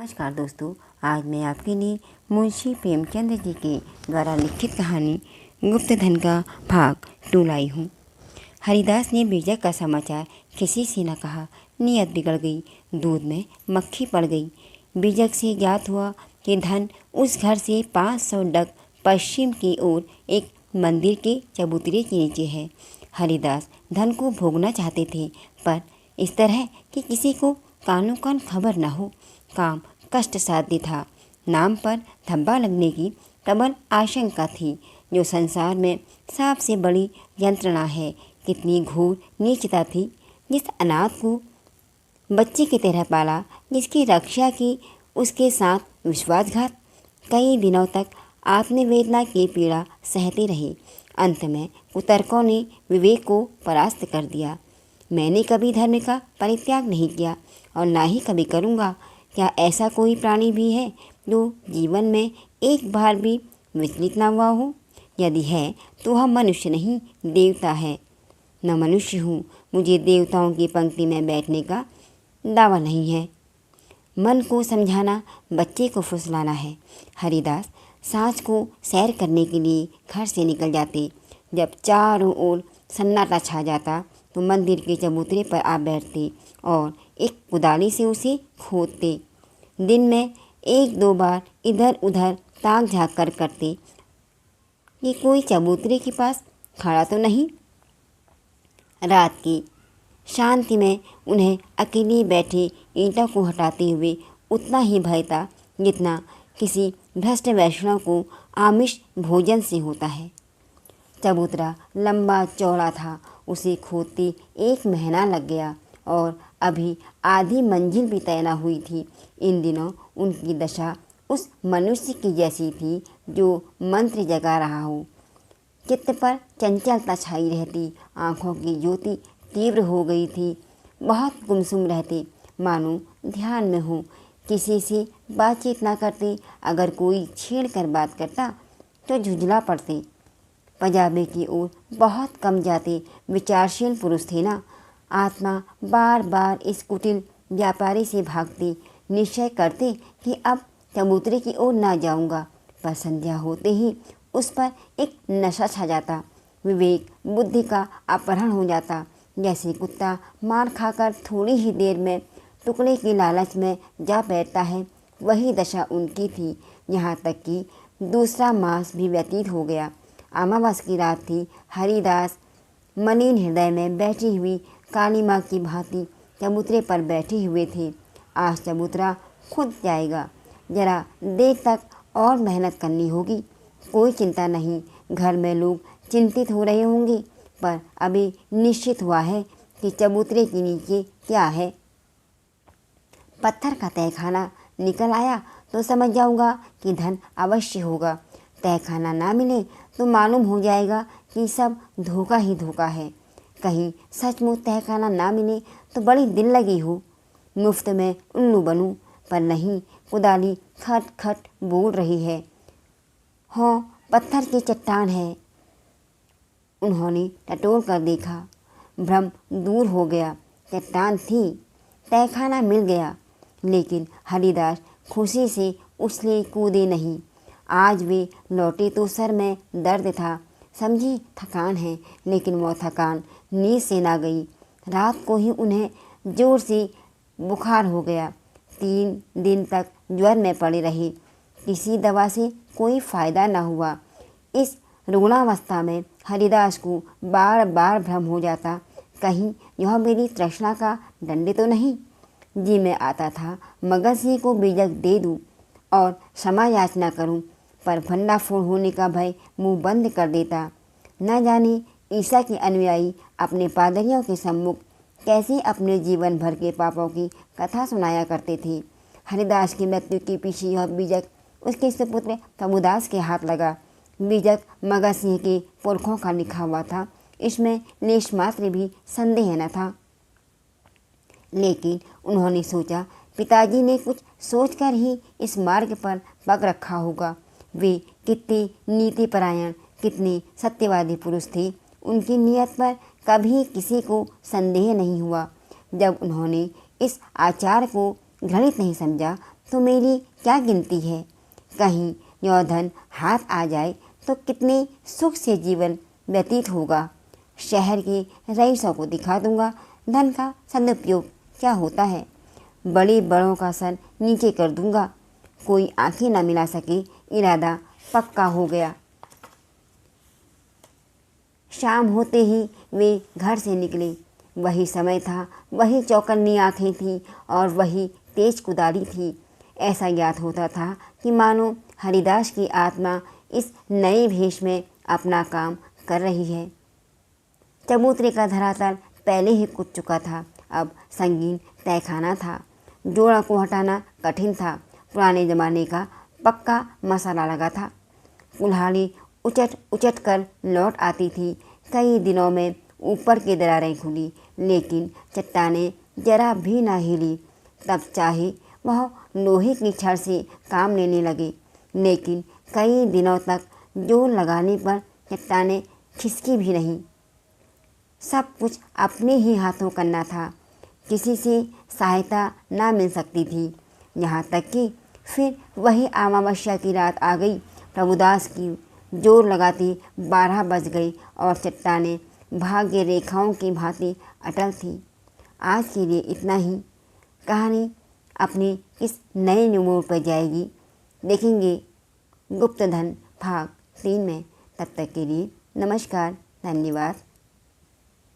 नमस्कार दोस्तों, आज मैं आपके लिए मुंशी प्रेमचंद जी के द्वारा लिखित कहानी गुप्तधन का भाग 2 लाई हूँ। हरिदास ने बीजक का समाचार किसी से न कहा। नीयत बिगड़ गई, दूध में मक्खी पड़ गई। बीजक से ज्ञात हुआ कि धन उस घर से 500 डग पश्चिम की ओर एक मंदिर के चबूतरे के नीचे है। हरिदास धन को भोगना चाहते थे, पर इस तरह कि किसी को कानो कान खबर न हो। काम कष्ट साध्य था। नाम पर धब्बा लगने की प्रबल आशंका थी, जो संसार में सबसे बड़ी यंत्रणा है। कितनी घोर नीचता थी। जिस अनाथ को बच्चे की तरह पाला, जिसकी रक्षा की, उसके साथ विश्वासघात। कई दिनों तक आत्मवेदना की पीड़ा सहते रहे। अंत में कुतर्कों ने विवेक को परास्त कर दिया। मैंने कभी धर्म का परित्याग नहीं किया और ना ही कभी करूँगा। क्या ऐसा कोई प्राणी भी है जो जीवन में एक बार भी विचलित न हुआ हो? यदि है तो वह मनुष्य नहीं, देवता है। न मनुष्य हूँ, मुझे देवताओं की पंक्ति में बैठने का दावा नहीं है। मन को समझाना बच्चे को फुसलाना है। हरिदास सांझ को सैर करने के लिए घर से निकल जाते। जब चारों ओर सन्नाटा छा जाता तो मंदिर के चबूतरे पर आ बैठते और एक कुदाली से उसे खोदते। दिन में 1-2 बार इधर उधर ताक झाँक कर करते कि कोई चबूतरे के पास खड़ा तो नहीं। रात की शांति में उन्हें अकेले बैठे ईंटों को हटाते हुए उतना ही भय था जितना किसी भ्रष्ट वैष्णव को आमिष भोजन से होता है। चबूतरा लंबा चौड़ा था। उसे खोदते 1 महीना लग गया और अभी आधी मंजिल भी तय न हुई थी। इन दिनों उनकी दशा उस मनुष्य की जैसी थी जो मंत्र जगा रहा हो। चित्त पर चंचलता छाई रहती। आँखों की ज्योति तीव्र हो गई थी। बहुत गुमसुम रहते, मानो ध्यान में हो। किसी से बातचीत ना करते। अगर कोई छेड़ कर बात करता तो झुंझला पड़ते। पंजाबे की ओर बहुत कम जाते। विचारशील पुरुष थे ना। आत्मा बार बार इस कुटिल व्यापारी से भागती। निश्चय करते कि अब चबूतरे की ओर ना जाऊंगा, पर संध्या होते ही उस पर एक नशा छा जाता। विवेक बुद्धि का अपहरण हो जाता। जैसे कुत्ता मार खाकर थोड़ी ही देर में टुकड़े की लालच में जा बैठता है, वही दशा उनकी थी। यहाँ तक कि दूसरा मास भी व्यतीत हो गया। अमावस की रात थी। हरिदास मलिन हृदय में बैठी हुई काली माँ की भांति चबूतरे पर बैठे हुए थे। आज चबूतरा खुद जाएगा। जरा देर तक और मेहनत करनी होगी। कोई चिंता नहीं। घर में लोग चिंतित हो रहे होंगे, पर अभी निश्चित हुआ है कि चबूतरे के नीचे क्या है। पत्थर का तहखाना निकल आया तो समझ जाऊंगा कि धन अवश्य होगा। तहखाना ना मिले तो मालूम हो जाएगा कि सब धोखा ही धोखा है। कहीं सचमुच तहखाना ना मिले तो बड़ी दिल लगी हो, मुफ्त में उल्लू बनूं, पर नहीं। कुदाली खट खट बोल रही है। हाँ, पत्थर की चट्टान है। उन्होंने टटोल कर देखा। भ्रम दूर हो गया। चट्टान थी। तहखाना मिल गया। लेकिन हरिदास खुशी से उछले कूदे नहीं। आज वे लौटे तो सर में दर्द था। समझी थकान है, लेकिन वह थकान नींद से ना गई। रात को ही उन्हें जोर से बुखार हो गया। 3 दिन तक ज्वर में पड़े रहे। किसी दवा से कोई फायदा न हुआ। इस रुग्णावस्था में हरिदास को बार बार भ्रम हो जाता, कहीं यह मेरी तृष्णा का दंड तो नहीं। जी में आता था मगज ही को बीजक दे दूं और क्षमा याचना करूं, पर भंडाफोड़ होने का भय मुंह बंद कर देता। न जाने ईसा के अनुयायी अपने पादरियों के सम्मुख कैसे अपने जीवन भर के पापों की कथा सुनाया करते थे। हरिदास की मृत्यु के पीछे यह बीजक उसके सुपुत्र प्रभुदास के हाथ लगा। बीजक मगध सिंह के पुरखों का लिखा हुआ था। इसमें लेश मात्र भी संदेह न था। लेकिन उन्होंने सोचा, पिताजी ने कुछ सोचकर ही इस मार्ग पर पग रखा होगा। वे कितने नीतिपरायण, कितने सत्यवादी पुरुष थे। उनकी नीयत पर कभी किसी को संदेह नहीं हुआ। जब उन्होंने इस आचार को घृणित नहीं समझा तो मेरी क्या गिनती है। कहीं यह धन हाथ आ जाए तो कितने सुख से जीवन व्यतीत होगा। शहर के रईसों को दिखा दूंगा धन का सदुपयोग क्या होता है। बड़े बड़ों का सर नीचे कर दूंगा। कोई आंखें न मिला सके, इरादा पक्का हो गया। शाम होते ही वे घर से निकले। वही समय था, वही चौकन्नी आंखें थीं और वही तेज कुदारी थी। ऐसा ज्ञात होता था कि मानो हरिदास की आत्मा इस नए भेष में अपना काम कर रही है। चबूतरे का धरातल पहले ही कूद चुका था, अब संगीन तहखाना था। जोड़ा को हटाना कठिन था, पुराने जमाने का पक्का मसाला लगा था। कुल्हाड़ी उचट उचट कर लौट आती थी। कई दिनों में ऊपर की दरारें खुली, लेकिन चट्टानें जरा भी ना हिली। तब चाहे वह लोहे की छड़ से काम लेने लगे, लेकिन कई दिनों तक जोर लगाने पर चट्टानें खिसकी भी नहीं। सब कुछ अपने ही हाथों करना था, किसी से सहायता ना मिल सकती थी। यहाँ तक कि फिर वही अमावस्या की रात आ गई। प्रभुदास की जोर लगाती 12 बज गई और चट्टानें भाग्य रेखाओं की भांति अटल थी। आज के लिए इतना ही। कहानी अपने किस नए मोड़ पर जाएगी, देखेंगे गुप्त धन भाग 3 में। तब तक के लिए नमस्कार, धन्यवाद।